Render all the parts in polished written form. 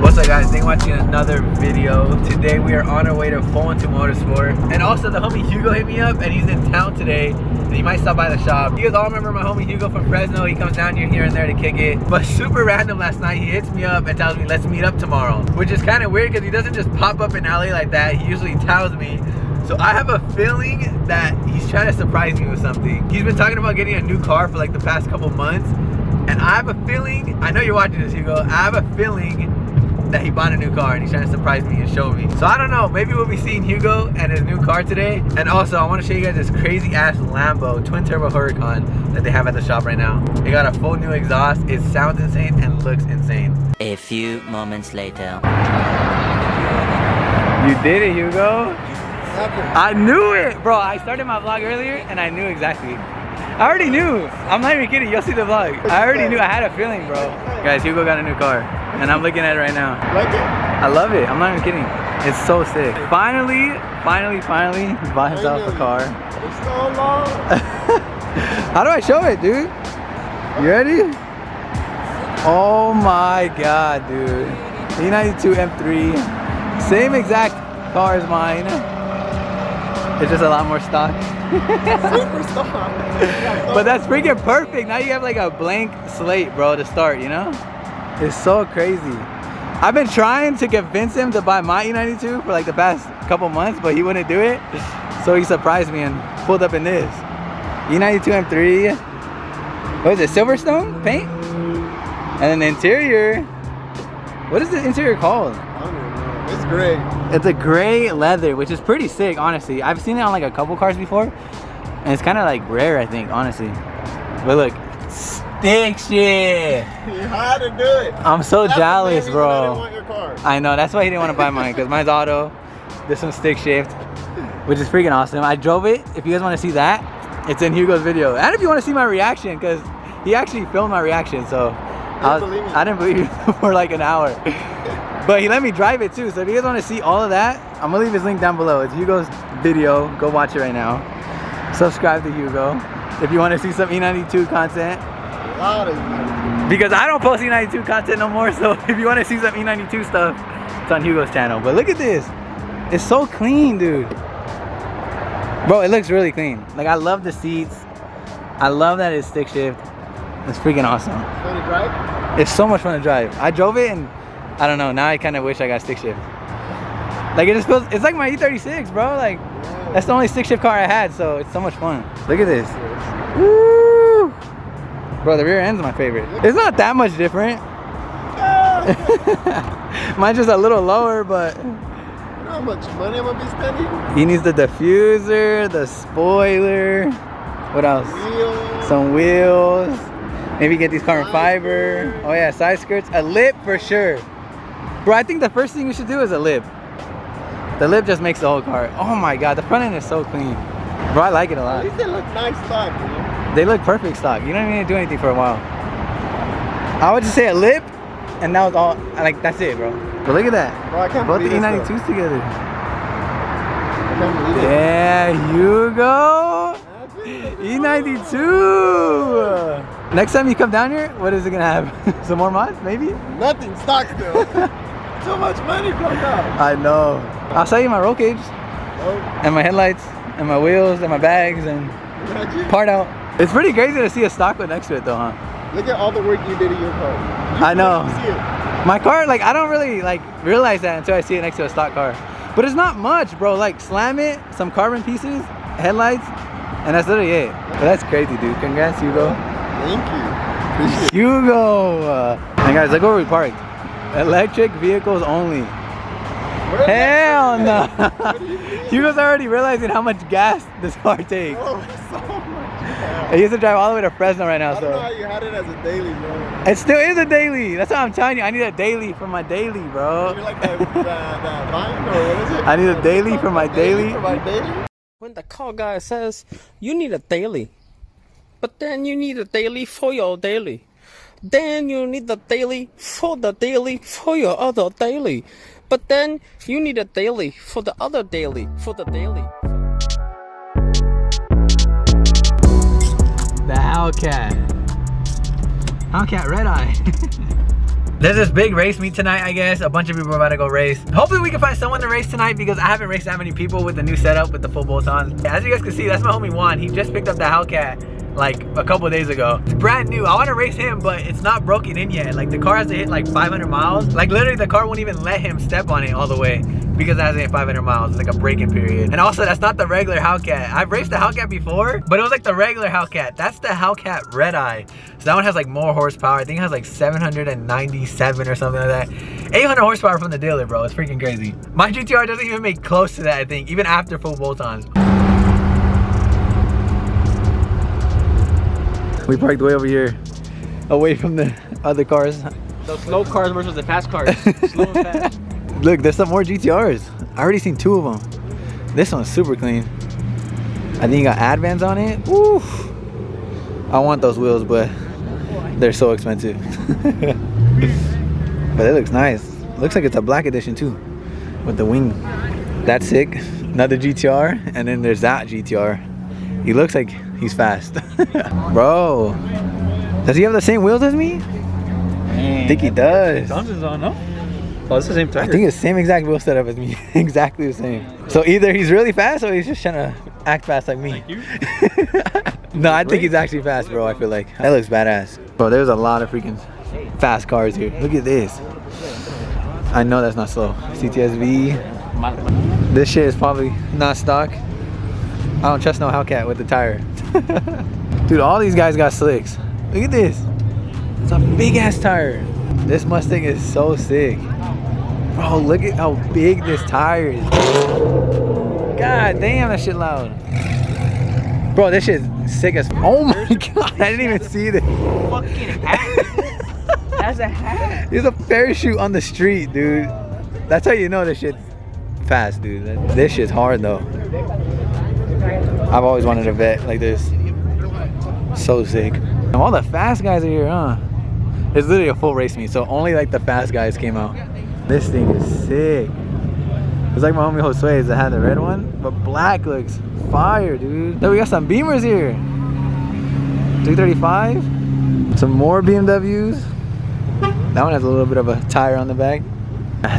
What's up guys, thanks for watching another video. Today we are on our way to 412 Motorsport. And also the homie Hugo hit me up and he's in town today. And he might stop by the shop. You guys all remember my homie Hugo from Fresno. He comes down here and there to kick it. But super random last night, he hits me up and tells me let's meet up tomorrow. Which is kind of weird because he doesn't just pop up in LA like that. He usually tells me. So I have a feeling that he's trying to surprise me with something. He's been talking about getting a new car for like the past couple months. And I have a feeling, I know you're watching this Hugo, I have a feeling that he bought a new car and he's trying to surprise me and show me. So I don't know, maybe we'll be seeing Hugo and his new car today. And also I want to show you guys this crazy ass Lambo twin turbo Huracan that they have at the shop right now. It got a full new exhaust, it sounds insane and looks insane. A few moments later. You did it, Hugo. I knew it, bro. I started my vlog earlier and I knew exactly. I already knew. I'm not even kidding. You'll see the vlog. I already knew. I had a feeling, bro. Guys, Hugo got a new car and I'm looking at it right now. Like it? I love it. I'm not even kidding. It's so sick. Finally, he bought himself a car. It's so long. How do I show it, dude? You ready? Oh my God, dude. E92 M3. Same exact car as mine. It's just a lot more stock. Super stock. But that's freaking perfect. Now you have like a blank slate, bro, to start, you know? It's so crazy. I've been trying to convince him to buy my E92 for like the past couple months, but he wouldn't do it. So he surprised me and pulled up in this. E92 M3. What is it, Silverstone paint? And then the interior. What is the interior called? It's gray. It's a gray leather, which is pretty sick, honestly. I've seen it on like a couple cars before, and it's kind of like rare, I think, honestly. But look, stick shit. You had to do it. I'm so jealous, I bro. didn't want your car. I know, that's why he didn't want to buy mine, because mine's auto. There's some stick shift, which is freaking awesome. I drove it. If you guys want to see that, it's in Hugo's video. And if you want to see my reaction, because he actually filmed my reaction, so I didn't believe you for like an hour. But he let me drive it too, so if you guys want to see all of that, I'm gonna leave his link down below. It's Hugo's video. Go watch it right now. Subscribe to Hugo if you want to see some E92 content. Because I don't post E92 content no more, so if you want to see some E92 stuff, it's on Hugo's channel. But look at this. It's so clean, dude. Bro, it looks really clean. Like, I love the seats. I love that it's stick shift. It's freaking awesome. Fun to drive? It's so much fun to drive. I drove it and I don't know, now I kind of wish I got stick shift. Like, it just feels, it's like my E36, bro. Like, that's the only stick shift car I had, so it's so much fun. Look at this. Woo! Bro, the rear end's my favorite. It's not that much different. Mine's just a little lower, but You know how much money I'm gonna be spending? he needs the diffuser, the spoiler. What else? Wheels. Some wheels. Maybe get these carbon fiber. Oh yeah, side skirts. A lip for sure. Bro, I think the first thing you should do is a lip. The lip just makes the whole car. Oh my God, the front end is so clean. Bro, I like it a At lot. least they look nice stock, man. They look perfect stock. You don't even need to do anything for a while. I would just say a lip, and that was all. Like, that's it, bro. But look at that. Bro, I can't Both the believe this E92s together. I can't believe it. Yeah, Hugo. E92. Next time you come down here, what is it gonna have? Some more mods, maybe? Nothing stock still. Too much money from that. I know. I'll sell you my roll cage and my headlights and my wheels and my bags and part out. It's pretty crazy to see a stock one next to it though, huh? Look at all the work you did in your car. I know. You see it. My car, like, I don't really like realize that until I see it next to a stock car. But it's not much, bro. Like, slam it, some carbon pieces, headlights, and that's literally it. But that's crazy, dude. Congrats, Hugo. Thank you. Appreciate it. Hugo. And guys, look where we parked. Electric vehicles only. Hell no. Hugo's already realizing how much gas this car takes. Oh, so much gas. He used to drive all the way to Fresno right now, I don't know so how you had it as a daily, bro. it still is a daily. That's what I'm telling you. I need a daily for my daily, bro. You're like that vine, or what is it? I need a daily for my daily. For my daily? When the car guy says you need a daily, but then you need a daily for your daily, then you need the daily for the daily for your other daily, but then you need a daily for the other daily for the daily. The Hellcat. Hellcat Red Eye. There's this big race meet tonight, I guess. A bunch of people are about to go race. Hopefully we can find someone to race tonight because I haven't raced that many people with the new setup with the full bolt-ons. As you guys can see, that's my homie Juan. He just picked up the Hellcat like a couple days ago. It's brand new. I want to race him, but it's not broken in yet. Like the car has to hit like 500 miles. Like literally the car won't even let him step on it all the way because it hasn't hit 500 miles. It's like a break-in period. And also that's not the regular Hellcat. I've raced the Hellcat before, but it was like the regular Hellcat. That's the Hellcat Red Eye. So that one has like more horsepower. I think it has like 797 or something like that. 800 horsepower from the dealer, bro. It's freaking crazy. My GTR doesn't even make close to that, I think, even after full bolt-ons. We parked way over here, away from the other cars. The slow cars versus the fast cars. Slow and fast. Look, there's some more GTRs. I already seen 2 of them. This one's super clean. I think you got Advans on it. Woo! I want those wheels, but they're so expensive. But it looks nice. Looks like it's a black edition too, with the wing. That's sick. Another GTR, and then there's that GTR. He looks like he's fast. Bro, does he have the same wheels as me? I think he does. Johnson's on, no? Oh, it's the same tire. I think it's the same exact wheel setup as me. Exactly the same. So either he's really fast or he's just trying to act fast like me. Like you? No, I think he's actually fast, bro. I feel like that looks badass. Bro, there's a lot of freaking fast cars here. Look at this. I know that's not slow. CTSV. This shit is probably not stock. I don't trust no Hellcat with the tire. Dude, all these guys got slicks. Look at this. It's a big ass tire. This Mustang is so sick. Bro, look at how big this tire is. God damn, that shit loud. Bro, this shit is sick as. Oh my god, I didn't even see this. Fucking hat. That's a hat. There's a parachute on the street, dude. That's how you know this shit's fast, dude. This shit's hard though. I've always wanted a vet like this. So sick. And all the fast guys are here, huh? It's literally a full race meet, so only like the fast guys came out. This thing is sick. It's like my homie Josue's that had the red one, but black looks fire, dude. Then we got some Beamers here. 335. Some more BMWs. That one has a little bit of a tire on the back.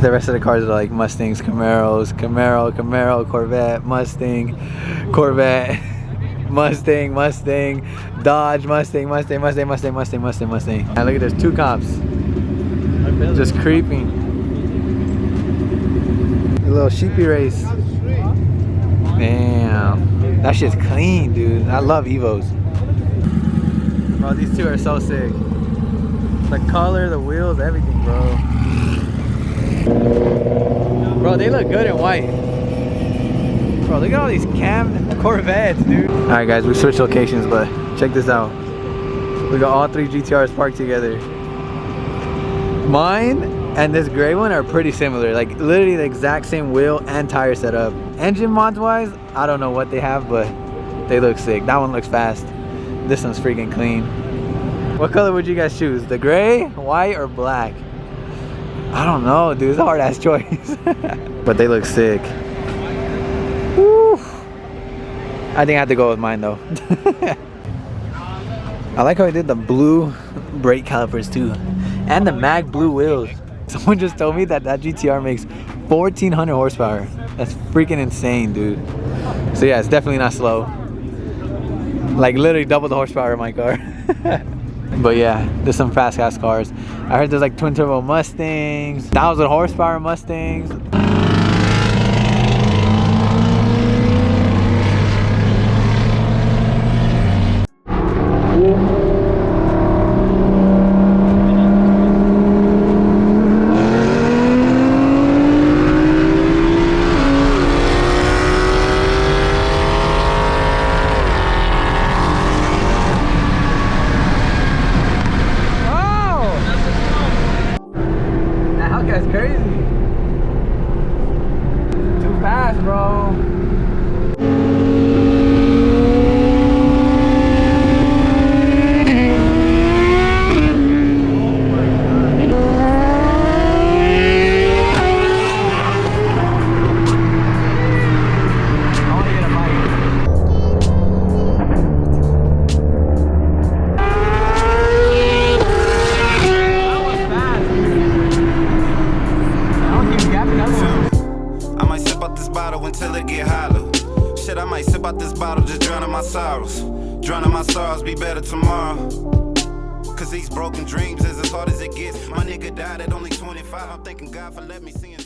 The rest of the cars are like Mustangs, Camaros, Camaro, Corvette, Mustang, Corvette, Mustang, Dodge, Mustang. And look at there's 2 cops just creeping. A little sheepy race. Damn, that shit's clean, dude. I love Evos. Bro, these 2 are so sick. The color, the wheels, everything, bro. Bro, they look good in white. Bro, look at all these cam Corvettes, dude. Alright guys, we switched locations, but check this out. We got all 3 GTRs parked together. Mine and this gray one are pretty similar. Like literally the exact same wheel and tire setup. Engine mods wise, I don't know what they have, but they look sick. That one looks fast. This one's freaking clean. What color would you guys choose? The gray, white, or black? I don't know, dude. It's a hard ass choice. But they look sick. Woo. I think I have to go with mine though. I like how I did the blue brake calipers too, and the mag blue wheels. Someone just told me that that GTR makes 1400 horsepower. That's freaking insane, dude. So yeah, it's definitely not slow. Like literally double the horsepower of my car. But yeah, there's some fast ass cars. I heard there's like twin turbo Mustangs, 1000 horsepower Mustangs. That's crazy. Too fast, bro. till it get hollow. Shit, I might sip out this bottle, just drowning my sorrows. Drowning my sorrows, be better tomorrow. Cause these broken dreams is as hard as it gets. My nigga died at only 25. I'm thanking God for letting me see him.